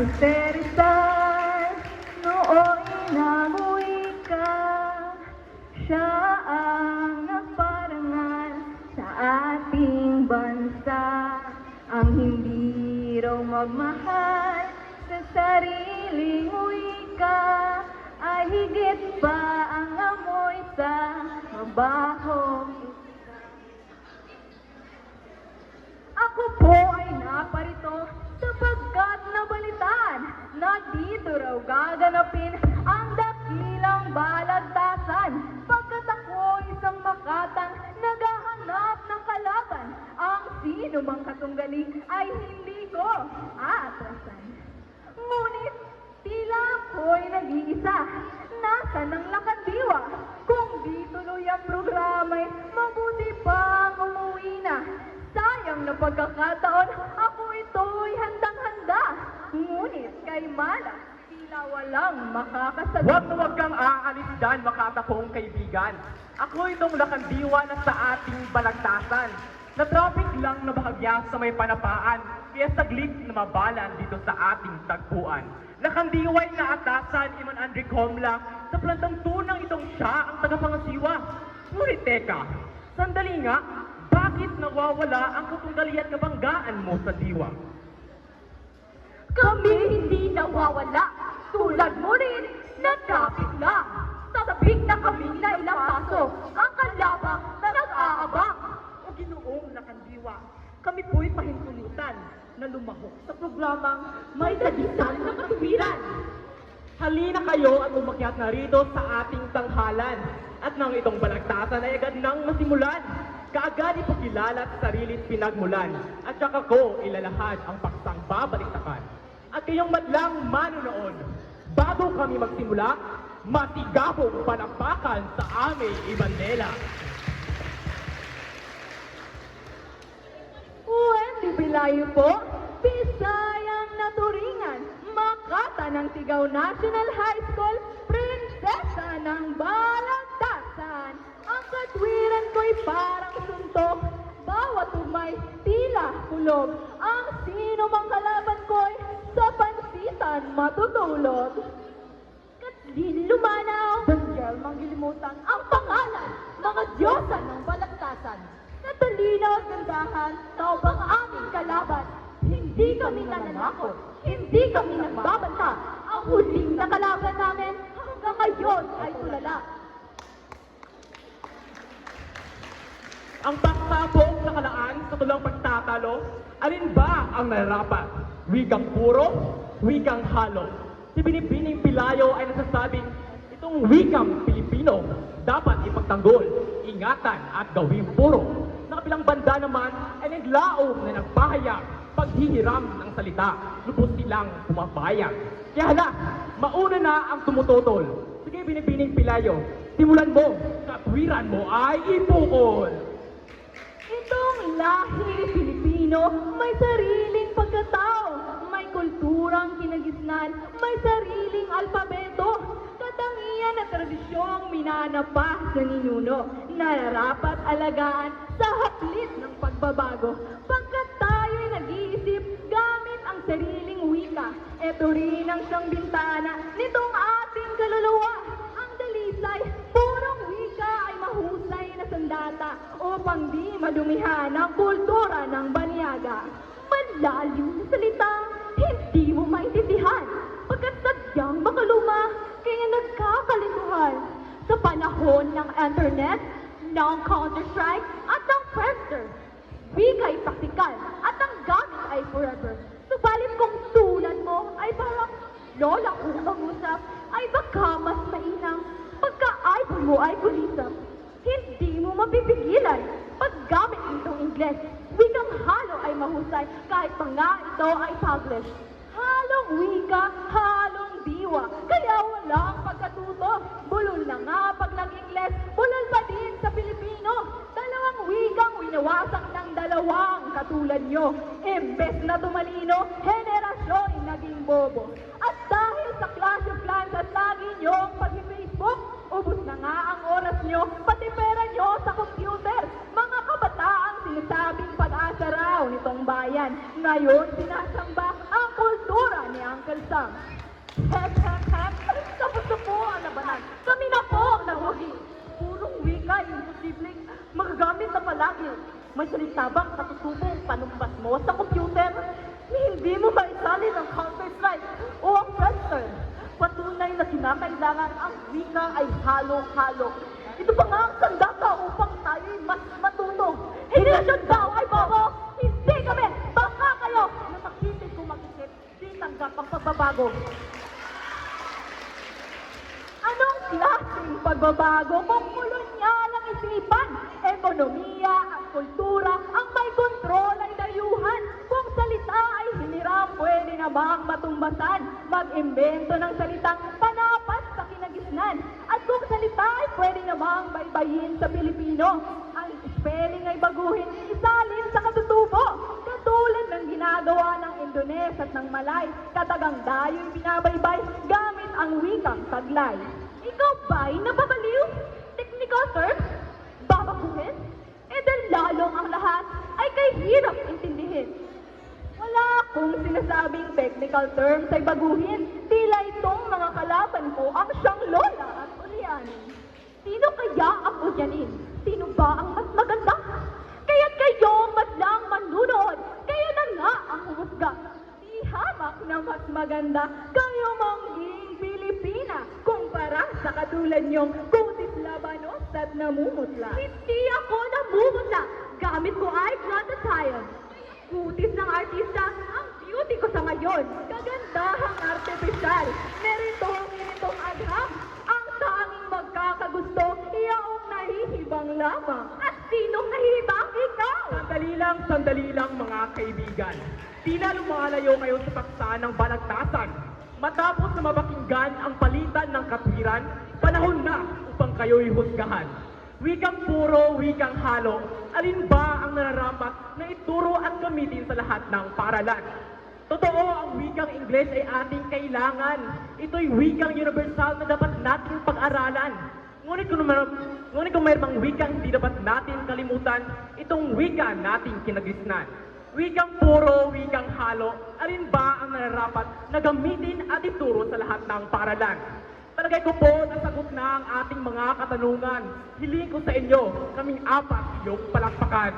Jose Rizal, nooy nagwika, siya ang nagparangal sa ating bansa. Ang hindi raw magmahal sa sariling wika ay higit pa ang amoy sa mabahong isda. Ako po ay naparito sapagkat nabalitaan na dito raw gaganapin ang dakilang balagtasan. Pagkat ako isang makatang naghahanap ng kalaban, ang sino mang katunggali ay hindi ko aatrasan. Ngunit tila ako'y nag-iisa, nasa ng lakandiwa. Kung di tuloy ang programa'y mabuti pang umuwi na. Sayang na pagkakataon, ako ito'y handang-handa. Ngunit kay Mala, tila walang makakasagot. Huwag na huwag kang aalis dyan, makatapong kaibigan. Ako itong lakandiwa na sa ating balagtasan. Na traffic lang na bahagya sa may panapaan, kaya saglit na mabalan dito sa ating tagpuan. Lakandiway na atasan, Iman Andre Comla, sa plantang tunang itong siya ang tagapangasiwa. Ngunit teka, sandali nga, bakit nawawala ang katunggali at kabanggaan mo sa diwa? Kami hindi nawawala, tulad mo rin, na traffic lang. Sabik na kami na ilang paso, ang kalabang na nag-aabang. O ginoong lakandiwa, kami po'y pahintulutan na lumahok sa programang may dadisal na katuwiran. Halina kayo at umakyat na rito sa ating tanghalan. At nang itong balagtasan ay agad nang masimulan. Kaagad ipakilala at sarili't pinagmulan. At saka ko ilalahad ang paksang babaliktakan. At kayong madlang manunood, bago kami magsimula, masigabong panampakan sa aming ibandela. Wendy Bilayo po, Bisayang naturingan, Makata ng Tigaw National High School, prinsesa ng balagtasan. Ang katwiran ko'y parang suntok, bawat umay tila hulog. Ang sino mang kalaban ko'y sa pansitan matutulog. Katlin lumanaw, Daniel manggilimutan ang pangalan, mga diyosa ng balagtasan. Natalino at gandahan, tao bang aming kalaban? Hindi kami nananakot, hindi kami nagbabanta. Ang huling na kalaban namin hanggang ngayon ay tulala. Ang paksabong nakalaan sa tulang pagtatalo, alin ba ang nararapat? Wikang puro, wikang halo. Si Binibining Pilayo ay nasasabing, itong wikang Pilipino dapat ipagtanggol, ingatan at gawing puro. Sa kabilang banda naman ay naglaong na nagpahayag, paghihiram ng salita, lubos silang pumapayag. Kaya hala, mauna na ang tumututol. Sige Binibining Pilayo, simulan mo, katwiran mo ay ipukol. Itong lahi Pilipino may sariling pagkatao, may kulturang kinagisnan, may sariling alpabeto, katangian at tradisyong minanapa sa ninuno, nararapat alagaan sa haplit ng pagbabago. Pagkat tayo'y nag-iisip gamit ang sariling wika, eto rin ang siyang bintana nitong ating kaluluwa. Ang dalisay, purong wika ay mahusay na sandata upang di madumihan ang kultura ng banyaga. Malalim na salitang hindi mo maintindihan, pagkat sadyang makaluma, kaya nagkakalituhan. Sa panahon ng internet, ng Counter-Strike at ng Friendster, wika ay praktikal at ang gamit ay forever. Subalit kung tulad mo ay parang lola kong mag-usap, ay baka mas mainam pagka-iPhone mo ay kulisap. Hindi mo mapipigilan paggamit nitong Ingles. Wikang halo ay mahusay kahit pa nga ito ay Taglish. Halong wika, halong diwa, kaya walang pagkatuto. Bulol na nga pag nag-Ingles, bulol pa din sa Pilipino. Dalawang wikang winawasak ng dalawang katulad nyo. Imbes na tumalino, henerasyon naging bobo. At dahil sa Clash of Clans at lagi nyong pag-Facebook, ubus na nga ang oras nyo, pati pera nyo sa computer. Mga kabataang sinasabing pag-asa raw nitong bayan. Ngayon sinasamba ang kultura niyang Uncle Sam. Hep, hep, hep. Tapos na po ang labanan. Kami na po ang nahugi. Purong wika, imposibleng magagamit na palagi. May salita bang katutubong panumbas mo sa computer? Hindi mo maisalin ang Counter-Strike o ang Friendster. Patunay na kinakailangan ang wika ay halo-halo. Ito pa nga ang sandata upang tayo'y mas matuto. Henerasyon daw ay bobo! Hindi kami! Baka kayo! Na makinig kung mag-isip, di tanggap ang pagbabago. Anong klaseng pagbabago kung kolonyal ang isipan, ekonomiya at kultura ang may kontrol ay dayuhan? Kung salita ay hiniram, pwede namang matumbasan, mag-imbento ng salitang panapat sa kinagisnan. At kung salita ay pwede namang baybayin sa Pilipino, ang spelling ay baguhin, isalin sa katutubo. Katulad ng ginagawa ng Indones at ng Malay, katagang dayo'y binabaybay gamit ang wikang taglay. Ikaw ba'y napabaliw? Technical term? Babaguhin? Eh dahil lalong ang lahat ay kay hirap intindihin. Wala akong sinasabing technical terms ay baguhin. Tila itong mga kalaban ko ang siyang lola at ulyanin. Sino kaya ang ulyanin? Sino ba ang mas maganda? Kaya't kayong madlang manunood. Kayo na nga ang humusga. Di hamak na mas maganda kayo mangging Pilipina kumpara sa katulad niyong kutis labanos at namumutla. Hindi ako namumutla. Gamit ko ay glutathione. Kutis ng artista ang beauty ko sa ngayon. Kagandahang artificial. Meritong agham. Ang tanging magkakagusto, iyaong nahihibang lamang. At sinong nahihibang? Ikaw! Sandali lang mga kaibigan. Di na lumalayo kayo sa paksa ng balagtasan. Matapos na mapakinggan ang palitan ng katwiran, panahon na upang kayo'y husgahan. Wikang puro, wikang halo, alin ba ang nararapat na ituro at gamitin sa lahat ng paaralan? Totoo, ang wikang Ingles ay ating kailangan. Ito'y wikang universal na dapat nating pag-aralan. Ngunit kung mayroong wikang hindi dapat natin kalimutan, itong wika nating kinagisnan. Wikang puro, wikang halo, alin ba ang nararapat na gamitin at ituro sa lahat ng paaralan? Palagay ko po, nasagot na ang ating mga katanungan. Hiling ko sa inyo, kaming apat iyong palakpakan.